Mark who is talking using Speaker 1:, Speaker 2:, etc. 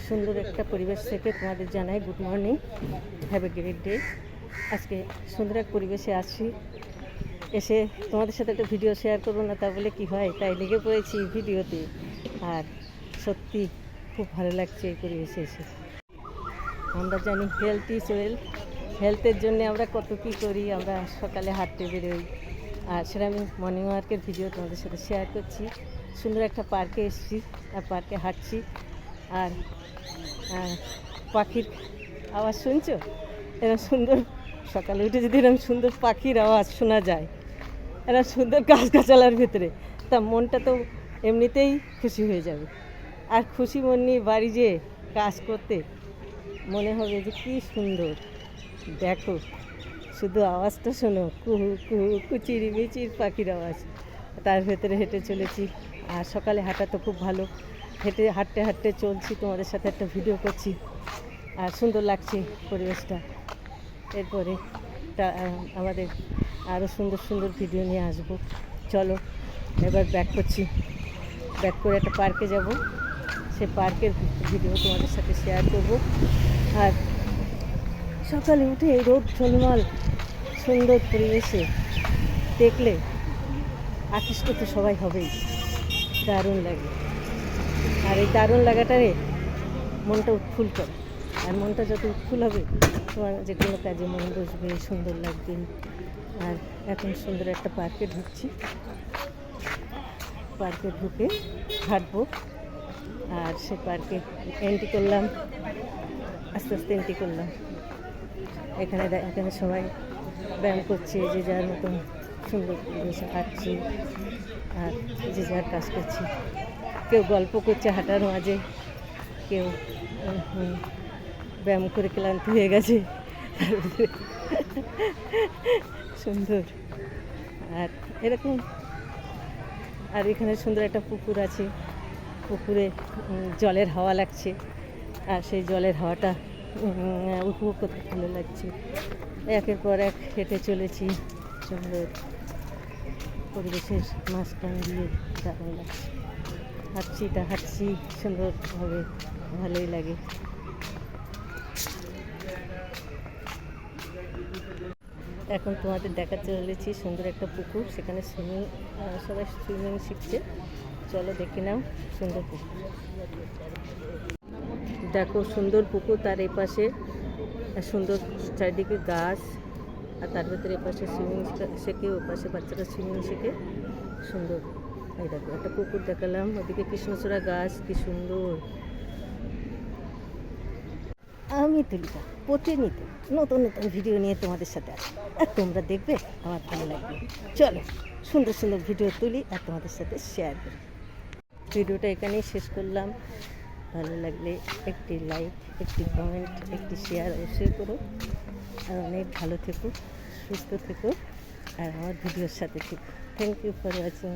Speaker 1: সুন্দর একটা পরিবেশ থেকে তোমাদের জানাই good morning, have a great day. আজকে সুন্দর এক পরিবেশে আছি, এসে তোমাদের সাথে একটা ভিডিও শেয়ার করবো না তা বলে কি হয়, তাই লেগে পড়েছি ভিডিওতে। আর সত্যি খুব ভালো লাগছে এই পরিবেশে এসে। আমরা জানি হেলথ ইজ ওয়েলথ, হেলথের জন্য আমরা কত কী করি। আমরা সকালে হাঁটতে বেরোই, আর সেটা আমি মর্নিং ওয়ার্কের ভিডিও তোমাদের সাথে শেয়ার করছি। সুন্দর একটা পার্কে এসেছি, আর পার্কে হাঁটছি, আর পাখির আওয়াজ শুনছো? এরকম সুন্দর সকালে উঠে যদি এরকম সুন্দর পাখির আওয়াজ শোনা যায়, এরকম সুন্দর গাছগাছালার ভেতরে, তা মনটা তো এমনিতেই খুশি হয়ে যাবে। আর খুশি মন নিয়ে বাড়ি যেয়ে কাজ করতে মনে হবে যে কী সুন্দর। দেখো শুধু আওয়াজটা শোনো, কুহু কুহু কুচির মিচির পাখির আওয়াজ। তার ভেতরে হেঁটে চলেছি, আর সকালে হাঁটা তো খুব ভালো। হাঁটতে হাঁটতে চলছি, তোমাদের সাথে একটা ভিডিও করছি, আর সুন্দর লাগছে পরিবেশটা। এরপরে আমাদের আরও সুন্দর সুন্দর ভিডিও নিয়ে আসবো। চলো এবার ব্যাক করছি, ব্যাক করে একটা পার্কে যাব, সে পার্কের ভিডিও তোমাদের সাথে শেয়ার করব। আর সকালে উঠে এই রোদ ঝলমল সুন্দর পরিবেশে দেখলে আকৃষ্ট তো সবাই হবেই, দারুণ লাগে। আর এই দারুণ লাগাটারে মনটা উৎফুল্ল করে, আর মনটা যত উৎফুল্ল হবে তোমার যে কোনো কাজে মন বসবে, সুন্দর লাগবে। আর এখন সুন্দর একটা পার্কে ঢুকছি, পার্কে ঢুকে হাঁটবো। আর সে পার্কে এন্ট্রি করলাম, আস্তে আস্তে এন্ট্রি করলাম। এখানে সবাই ব্যায়াম করছে, যে যার মতন সুন্দর পরিবেশে হাঁটছি, আর যে যার কাজ করছি। কেউ গল্প করছে হাঁটার মাঝে, কেউ ব্যায়াম করে ক্লান্ত হয়ে গেছে। সুন্দর আর এরকম। আর এখানে সুন্দর একটা পুকুর আছে, পুকুরে জলের হাওয়া লাগছে, আর সেই জলের হাওয়াটা উপভোগ করতে ভালো লাগছে। একের পর এক হেঁটে চলেছি, সুন্দর পরিবেশের মাঝখান দিয়ে দারুণ লাগছে। হাঁটছি সুন্দরভাবে, ভালোই লাগে। এখন তোমাদের দেখাতে চলেছি সুন্দর একটা পুকুর, সেখানে সবাই সুইমিং শিখছে। চলো দেখে নাও সুন্দর পুকুর। দেখো সুন্দর পুকুর, তার এই পাশে সুন্দর চারিদিকে গাছ, আর তার ভেতরে এপাশে সুইমিং শেখে, ও পাশে বাচ্চারা সুইমিং শেখে। সুন্দর। এই দেখো একটা পুকুর দেখালাম, ওদিকে কৃষ্ণচূড়া গাছ, কি সুন্দর। আমি তুলিকা প্রতিনিয়ত নতুন নতুন ভিডিও নিয়ে তোমাদের সাথে আসি, আর তোমরা দেখবে, আমার ভালো লাগবে। চলো সুন্দর সুন্দর ভিডিও তুলি আর তোমাদের সাথে শেয়ার করি। ভিডিওটা এখানেই শেষ করলাম। ভালো লাগলে একটি লাইক, একটি কমেন্ট, একটি শেয়ার অবশ্যই করো। আর অনেক ভালো থেকো, সুস্থ থেকো, আর আমার ভিডিওর সাথে থেকো। Thank you for watching.